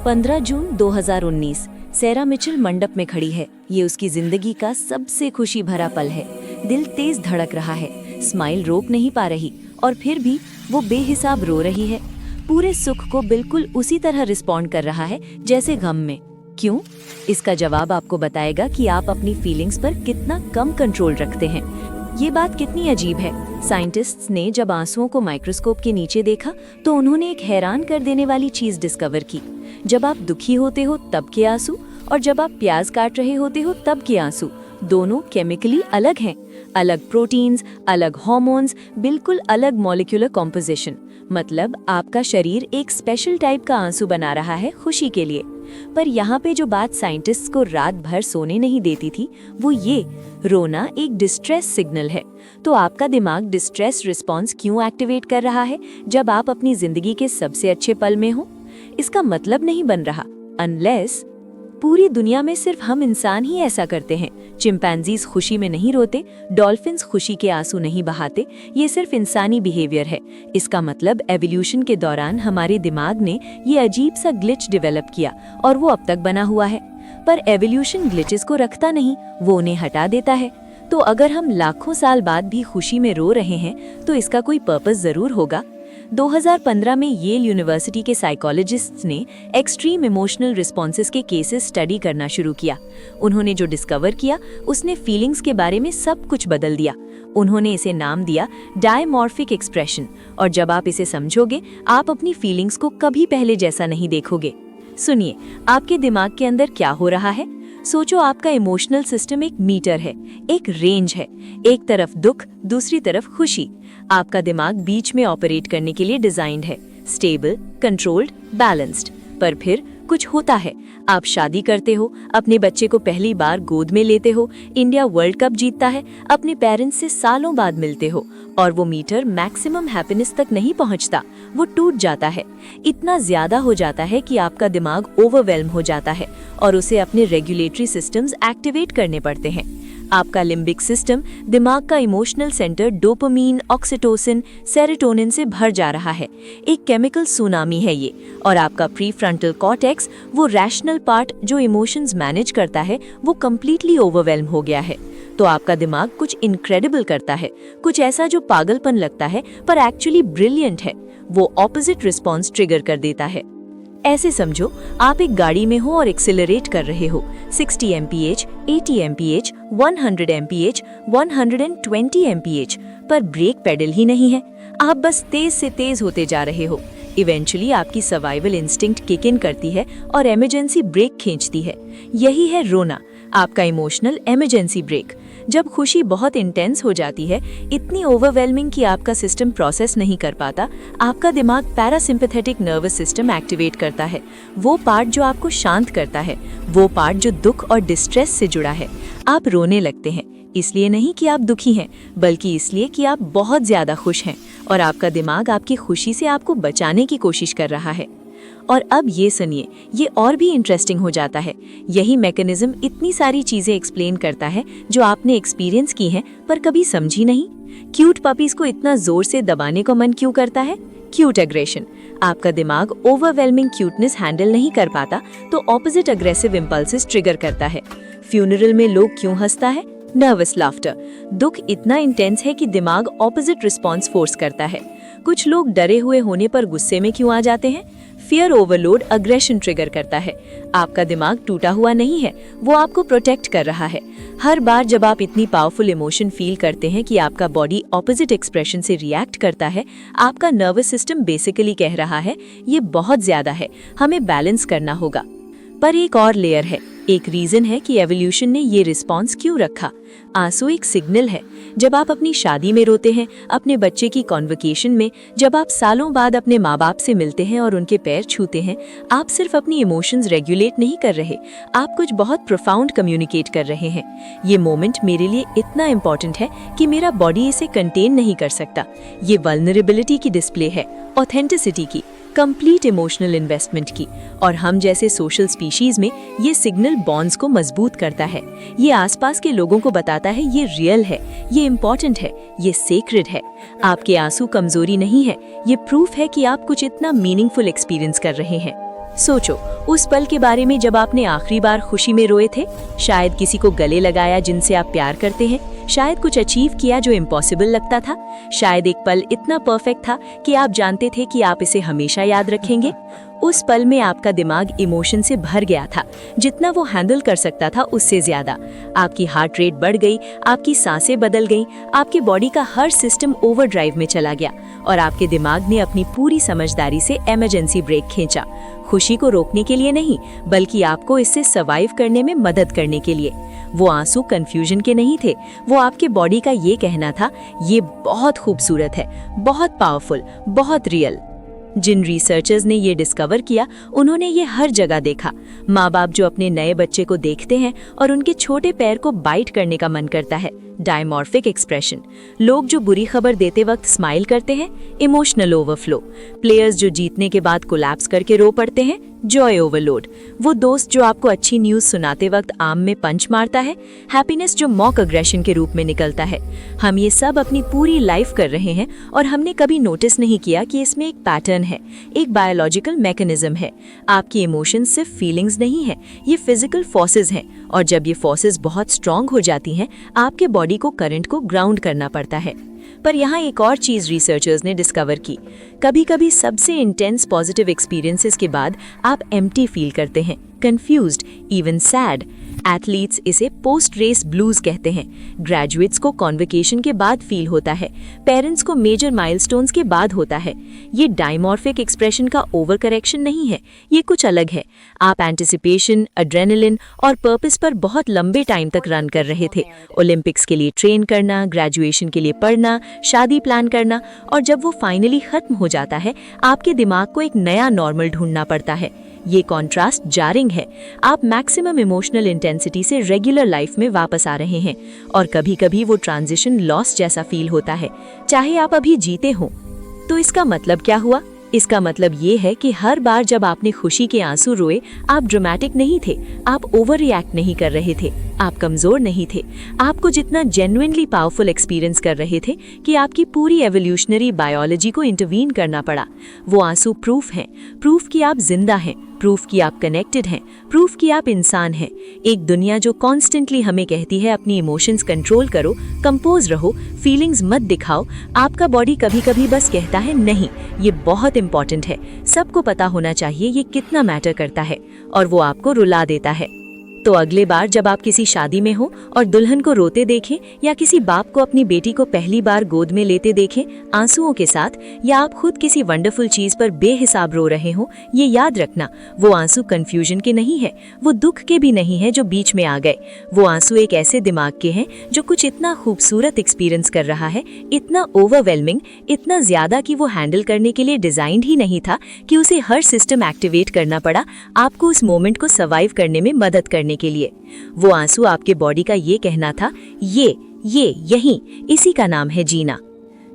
15 जून 2019 सैरा Mitchell मंडप में खड़ी है। ये उसकी जिंदगी का सबसे खुशी भरा पल है। दिल तेज धड़क रहा है, स्माइल रोक नहीं पा रही और फिर भी वो बेहिसाब रो रही है। पूरे सुख को बिल्कुल उसी तरह रिस्पॉन्ड कर रहा है जैसे गम में। क्यों? इसका जवाब आपको बताएगा कि आप अपनी फीलिंग्स पर कितना कम कंट्रोल रखते हैं। ये बात कितनी अजीब है। साइंटिस्ट्स ने जब आंसुओं को माइक्रोस्कोप के नीचे देखा तो उन्होंने एक हैरान कर देने वाली चीज डिस्कवर की। जब आप दुखी होते हो तब के आंसू और जब आप प्याज काट रहे होते हो तब के आंसू, दोनों केमिकली अलग हैं। अलग प्रोटीन्स, अलग हार्मोन्स, बिल्कुल अलग मॉलिक्यूलर कॉम्पोजिशन। मतलब आपका शरीर एक स्पेशल टाइप का आंसू बना रहा है खुशी के लिए। पर यहाँ पे जो बात साइंटिस्ट्स को रात भर सोने नहीं देती थी, वो ये, रोना एक डिस्ट्रेस सिग्नल है। तो आपका दिमाग डिस्ट्रेस रिस्पॉन्स क्यों एक्टिवेट कर रहा है जब आप अपनी जिंदगी के सबसे अच्छे पल में हो? इसका मतलब नहीं बन रहा, अनलेस पूरी दुनिया में सिर्फ हम इंसान ही ऐसा करते हैं। चिंपैंजीज खुशी में नहीं रोते, डॉल्फिन्स खुशी के आंसू नहीं बहाते। ये सिर्फ इंसानी बिहेवियर है। इसका मतलब एवोल्यूशन के दौरान हमारे दिमाग ने ये अजीब सा ग्लिच डेवलप किया और वो अब तक बना हुआ है। पर एवोल्यूशन ग्लिचेस को रखता नहीं, वो उन्हें हटा देता है। तो अगर हम लाखों साल बाद भी खुशी में रो रहे हैं तो इसका कोई पर्पस जरूर होगा। 2015 में येल यूनिवर्सिटी के साइकोलॉजिस्ट्स ने एक्सट्रीम इमोशनल रिस्पॉन्सेस के केसेस स्टडी करना शुरू किया। उन्होंने जो डिस्कवर किया उसने फीलिंग्स के बारे में सब कुछ बदल दिया। उन्होंने इसे नाम दिया डायमॉर्फिक एक्सप्रेशन। और जब आप इसे समझोगे, आप अपनी फीलिंग्स को कभी पहले जैसा नहीं देखोगे। सुनिए, आपके दिमाग के अंदर क्या हो रहा है। सोचो, आपका इमोशनल सिस्टम एक मीटर है, एक रेंज है। एक तरफ दुख, दूसरी तरफ खुशी। आपका दिमाग बीच में ऑपरेट करने के लिए डिजाइंड है, स्टेबल, कंट्रोल्ड, बैलेंस्ड। पर फिर कुछ होता है। आप शादी करते हो, अपने बच्चे को पहली बार गोद में लेते हो, इंडिया वर्ल्ड कप जीतता है, अपने पेरेंट्स से सालों बाद मिलते हो और वो मीटर मैक्सिमम हैप्पीनेस तक नहीं पहुंचता, वो टूट जाता है। इतना ज्यादा हो जाता है कि आपका दिमाग ओवरवेल्म हो जाता है और उसे अपने रेगुलेटरी सिस्टम्स एक्टिवेट करने पड़ते हैं। आपका लिम्बिक सिस्टम, दिमाग का emotional centre, dopamine, oxytocin, serotonin से भर जा रहा है। एक केमिकल सुनामी है ये। और आपका प्रीफ्रंटल कॉर्टेक्स, वो रैशनल पार्ट जो इमोशंस मैनेज करता है, वो कंप्लीटली ओवरवेल्म हो गया है। तो आपका दिमाग कुछ इनक्रेडिबल करता है, कुछ ऐसा जो पागलपन लगता है पर एक्चुअली ब्रिलियंट है। वो ऑपोजिट रिस्पॉन्स ट्रिगर कर देता है। ऐसे समझो, आप एक गाड़ी में हो और एक्सेलरेट कर रहे हो 60 mph, 80 mph, 100 mph, 120 mph, पर ब्रेक पेडल ही नहीं है। आप बस तेज से तेज होते जा रहे हो। इवेंचुअली आपकी सर्वाइवल इंस्टिंक्ट किक इन करती है और इमरजेंसी ब्रेक खींचती है। यही है रोना, आपका इमोशनल इमरजेंसी ब्रेक। जब खुशी बहुत इंटेंस हो जाती है, इतनी ओवरवेलमिंग कि आपका सिस्टम प्रोसेस नहीं कर पाता, आपका दिमाग पैरासिम्पैथेटिक नर्वस सिस्टम एक्टिवेट करता है। वो पार्ट जो आपको शांत करता है, वो पार्ट जो दुख और डिस्ट्रेस से जुड़ा है। आप रोने लगते हैं, इसलिए नहीं कि आप दुखी हैं, बल्कि इसलिए कि आप बहुत ज्यादा खुश हैं और आपका दिमाग आपकी खुशी से आपको बचाने की कोशिश कर रहा है। और अब ये सुनिए, ये और भी इंटरेस्टिंग हो जाता है। यही मैकेनिज्म इतनी सारी चीजें एक्सप्लेन करता है जो आपने एक्सपीरियंस की हैं पर कभी समझी नहीं। क्यूट पपीज को इतना जोर से दबाने को मन क्यों करता है? Cute aggression. आपका दिमाग ओवरवेलमिंग क्यूटनेस हैंडल नहीं कर पाता तो ऑपोजिट अग्रेसिव इम्पल्सेस ट्रिगर करता है। फ्यूनरल में लोग क्यों हंसता है? Nervous laughter. दुख इतना इंटेंस है कि दिमाग ऑपोजिट रिस्पॉन्स फोर्स करता है। कुछ लोग डरे हुए होने पर गुस्से में क्यों आ जाते हैं? फियर ओवरलोड अग्रेशन ट्रिगर करता है। आपका दिमाग टूटा हुआ नहीं है, वो आपको प्रोटेक्ट कर रहा है। हर बार जब आप इतनी पावरफुल इमोशन फील करते हैं कि आपका बॉडी ऑपोजिट एक्सप्रेशन से रिएक्ट करता है, आपका नर्वस सिस्टम बेसिकली कह रहा है ये बहुत ज्यादा है, हमें बैलेंस करना होगा। पर एक और लेयर है, एक रीजन है कि एवोल्यूशन ने ये रिस्पॉन्स क्यों रखा। आंसू एक सिग्नल है। जब आप अपनी शादी में रोते हैं, अपने बच्चे की कॉन्वोकेशन में, जब आप सालों बाद अपने माँ बाप से मिलते हैं और उनके पैर छूते हैं, आप सिर्फ अपनी इमोशंस रेगुलेट नहीं कर रहे, आप कुछ बहुत प्रोफाउंड कम्युनिकेट कर रहे हैं। ये मोमेंट मेरे लिए इतना इम्पोर्टेंट है कि मेरा बॉडी इसे कंटेन नहीं कर सकता। ये वल्नरेबिलिटी की डिस्प्ले है, ऑथेंटिसिटी की, कंप्लीट इमोशनल इन्वेस्टमेंट की। और हम जैसे सोशल स्पीशीज में ये सिग्नल बॉन्ड्स को मजबूत करता है। ये आसपास के लोगों को बताता है ये रियल है, ये इम्पोर्टेंट है, ये सेक्रेड है। आपके आंसू कमजोरी नहीं है, ये प्रूफ है कि आप कुछ इतना मीनिंगफुल एक्सपीरियंस कर रहे हैं। सोचो उस पल के बारे में जब आपने आखिरी बार खुशी में रोए थे। शायद किसी को गले लगाया जिनसे आप प्यार करते हैं, शायद कुछ अचीव किया जो इम्पॉसिबल लगता था, शायद एक पल इतना परफेक्ट था कि आप जानते थे कि आप इसे हमेशा याद रखेंगे। उस पल में आपका दिमाग इमोशन से भर गया था, जितना वो हैंडल कर सकता था उससे ज्यादा। आपकी हार्ट रेट बढ़ गई, आपकी सांसें बदल गईं, आपके बॉडी का हर सिस्टम ओवरड्राइव में चला गया और आपके दिमाग ने अपनी पूरी समझदारी से इमरजेंसी ब्रेक खींचा। खुशी को रोकने के लिए नहीं, बल्कि आपको इससे सर्वाइव करने में मदद करने के लिए। वो आंसू कंफ्यूजन के नहीं थे, वो आपके बॉडी का ये कहना था, ये बहुत खूबसूरत है, बहुत पावरफुल, बहुत रियल। जिन रिसर्चर्स ने ये डिस्कवर किया, उन्होंने ये हर जगह देखा। माँ बाप जो अपने नए बच्चे को देखते हैं और उनके छोटे पैर को बाइट करने का मन करता है, डायमॉर्फिक एक्सप्रेशन। लोग जो बुरी खबर देते वक्त स्माइल करते हैं, इमोशनल ओवरफ्लो। प्लेयर्स जो जीतने के बाद कोलैप्स करके रो पड़ते हैं, जॉय ओवरलोड। वो दोस्त जो आपको अच्छी न्यूज़ सुनाते वक्त आम में पंच मारता है, हैप्पीनेस जो मॉक अग्रेशन के रूप में निकलता है। हम ये सब अपनी पूरी लाइफ कर रहे हैं और हमने कभी नोटिस नहीं किया कि इसमें एक पैटर्न है, एक बायोलॉजिकल मैकेनिज्म है। आपकी इमोशंस सिर्फ फीलिंग्स नहीं है, ये फिजिकल फोर्सेस हैं, और जब ये फोर्सेस बहुत स्ट्रांग हो जाती हैं, आपके बॉडी को करंट को ग्राउंड करना पड़ता है। पर यहाँ एक और चीज रिसर्चर्स ने डिस्कवर की। कभी कभी सबसे इंटेंस पॉजिटिव एक्सपीरियंसेस के बाद आप एम्प्टी फील करते हैं, कंफ्यूज्ड, इवन सैड। एथलीट्स इसे पोस्ट रेस ब्लूज कहते हैं। ग्रेजुएट्स को कॉन्वोकेशन के बाद फील होता है, पेरेंट्स को मेजर माइलस्टोन्स के बाद होता है। ये डायमॉर्फिक एक्सप्रेशन का ओवर करेक्शन नहीं है, ये कुछ अलग है। आप एंटिसिपेशन, एड्रेनलिन और पर्पस पर बहुत लंबे टाइम तक रन कर रहे थे। ओलंपिक्स के लिए ट्रेन करना, ग्रेजुएशन के लिए पढ़ना, शादी प्लान करना, और जब वो फाइनली खत्म हो जाता है, आपके दिमाग को एक नया नॉर्मल ढूंढना पड़ता है। ये कॉन्ट्रास्ट जारिंग है। आप मैक्सिमम इमोशनल इंटेंसिटी से रेगुलर लाइफ में वापस आ रहे हैं, और कभी कभी वो ट्रांजिशन लॉस जैसा फील होता है, चाहे आप अभी जीते हो। तो इसका मतलब क्या हुआ? इसका मतलब ये है कि हर बार जब आपने खुशी के आंसू रोए, आप ड्रामेटिक नहीं थे, आप ओवर रिएक्ट नहीं कर रहे थे, आप कमजोर नहीं थे। आपको जितना जेन्युइनली पावरफुल एक्सपीरियंस कर रहे थे कि आपकी पूरी एवोल्यूशनरी बायोलॉजी को इंटरवीन करना पड़ा। वो आंसू प्रूफ हैं, प्रूफ कि आप जिंदा हैं, प्रूफ कि आप कनेक्टेड हैं, प्रूफ कि आप इंसान हैं। एक दुनिया जो कॉन्स्टेंटली हमें कहती है अपनी इमोशंस कंट्रोल करो, कंपोज रहो, फीलिंग्स मत दिखाओ, आपका बॉडी कभी कभी बस कहता है नहीं, ये बहुत इंपॉर्टेंट है, सबको पता होना चाहिए ये कितना मैटर करता है, और वो आपको रुला देता है। तो अगले बार जब आप किसी शादी में हो और दुल्हन को रोते देखें, या किसी बाप को अपनी बेटी को पहली बार गोद में लेते देखें आंसुओं के साथ, या आप खुद किसी वंडरफुल चीज पर बेहिसाब रो रहे हो, ये याद रखना, वो आंसू कंफ्यूजन के नहीं है, वो दुख के भी नहीं है जो बीच में आ गए। वो आंसू एक ऐसे दिमाग के हैं जो कुछ इतना खूबसूरत एक्सपीरियंस कर रहा है, इतना ओवरवेलमिंग, इतना ज्यादा कि वो हैंडल करने के लिए डिजाइंड ही नहीं था, कि उसे हर सिस्टम एक्टिवेट करना पड़ा आपको उस मोमेंट को सर्वाइव करने में मदद करने के लिए। वो आंसू आपके बॉडी का ये कहना था, यही, इसी का नाम है जीना।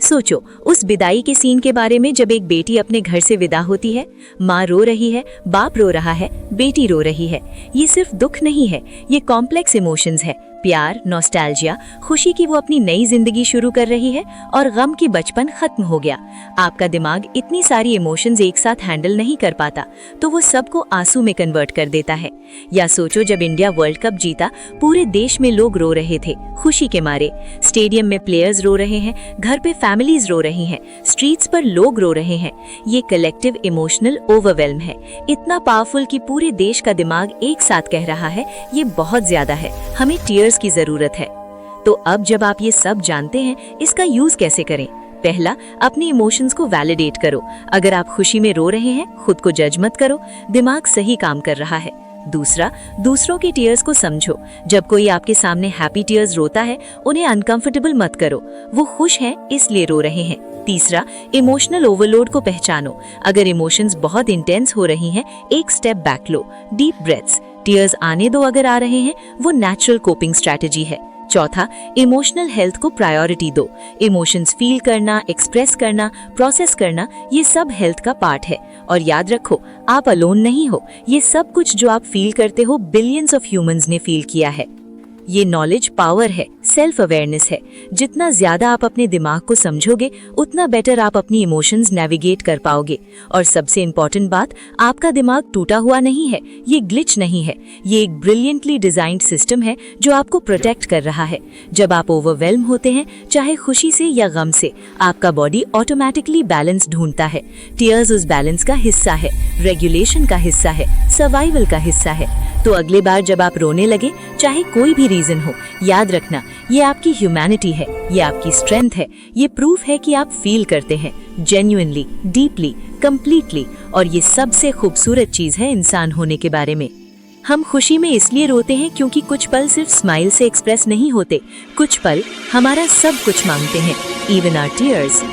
सोचो उस विदाई के सीन के बारे में, जब एक बेटी अपने घर से विदा होती है, माँ रो रही है, बाप रो रहा है, बेटी रो रही है। ये सिर्फ दुख नहीं है, ये कॉम्प्लेक्स इमोशंस है, प्यार, नॉस्टैल्जिया, खुशी की वो अपनी नई जिंदगी शुरू कर रही है, और गम की बचपन खत्म हो गया। आपका दिमाग इतनी सारी इमोशंस एक साथ हैंडल नहीं कर पाता, तो वो सबको आंसू में कन्वर्ट कर देता है। या सोचो जब इंडिया वर्ल्ड कप जीता, पूरे देश में लोग रो रहे थे खुशी के मारे। स्टेडियम में प्लेयर्स रो रहे हैं, घर पे फैमिलीज रो रही हैं, स्ट्रीट्स पर लोग रो रहे हैं। ये कलेक्टिव इमोशनल ओवरवेल्म है, इतना पावरफुल कि पूरे देश का दिमाग एक साथ कह रहा है ये बहुत ज्यादा है, हमें टीयर्स की जरूरत है। तो अब जब आप ये सब जानते हैं, इसका यूज कैसे करें? पहला, अपनी इमोशंस को वैलिडेट करो। अगर आप खुशी में रो रहे हैं, खुद को जज मत करो, दिमाग सही काम कर रहा है। दूसरा, दूसरों के टीयर्स को समझो। जब कोई आपके सामने हैप्पी टीयर्स रोता है, उन्हें अनकंफर्टेबल मत करो, वो खुश हैं इसलिए रो रहे हैं। तीसरा, इमोशनल ओवरलोड को पहचानो। अगर इमोशंस बहुत इंटेंस हो रही हैं, एक स्टेप बैक लो, डीप ब्रेथ्स, टीयर्स आने दो। अगर आ रहे हैं, वो नेचुरल कोपिंग स्ट्रैटेजी है। चौथा, इमोशनल हेल्थ को प्रायोरिटी दो। इमोशंस फील करना, एक्सप्रेस करना, प्रोसेस करना, ये सब हेल्थ का पार्ट है। और याद रखो, आप अलोन नहीं हो, ये सब कुछ जो आप फील करते हो, बिलियंस ऑफ ह्यूमंस ने फील किया है। ये नॉलेज पावर है, सेल्फ अवेयरनेस है। जितना ज्यादा आप अपने दिमाग को समझोगे उतना बेटर आप अपनी इमोशंस नेविगेट कर पाओगे। और सबसे इम्पोर्टेंट बात, आपका दिमाग टूटा हुआ नहीं है, ये ग्लिच नहीं है, ये एक ब्रिलियंटली डिजाइंड सिस्टम है जो आपको प्रोटेक्ट कर रहा है। जब आप ओवरवेल्म होते हैं, चाहे खुशी से या गम से, आपका बॉडी ऑटोमेटिकली बैलेंस ढूंढता है। टीयर्स उस बैलेंस का हिस्सा है, रेगुलेशन का हिस्सा है, सर्वाइवल का हिस्सा है। तो अगली बार जब आप रोने लगे, चाहे कोई भी रीजन हो, याद रखना ये आपकी ह्यूमैनिटी है, ये आपकी स्ट्रेंथ है, ये प्रूफ है कि आप फील करते हैं जेन्युइनली, डीपली, कंप्लीटली। और ये सबसे खूबसूरत चीज है इंसान होने के बारे में। हम खुशी में इसलिए रोते हैं क्योंकि कुछ पल सिर्फ स्माइल से एक्सप्रेस नहीं होते, कुछ पल हमारा सब कुछ मांगते हैं, इवन आवर टीयर्स।